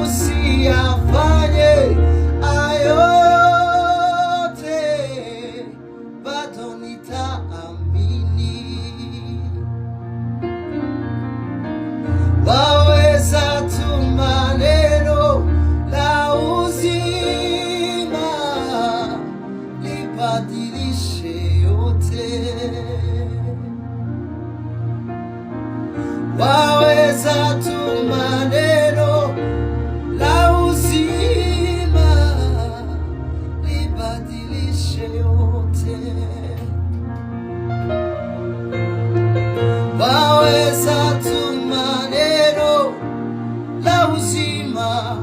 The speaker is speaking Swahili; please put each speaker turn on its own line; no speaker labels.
usiyafanye hayo yote, bado nitaamini. Waweza tuma neno la uzima libadilishe yote. Waweza tuma neno la uzima libadilishe yote. Waweza tuma neno la uzima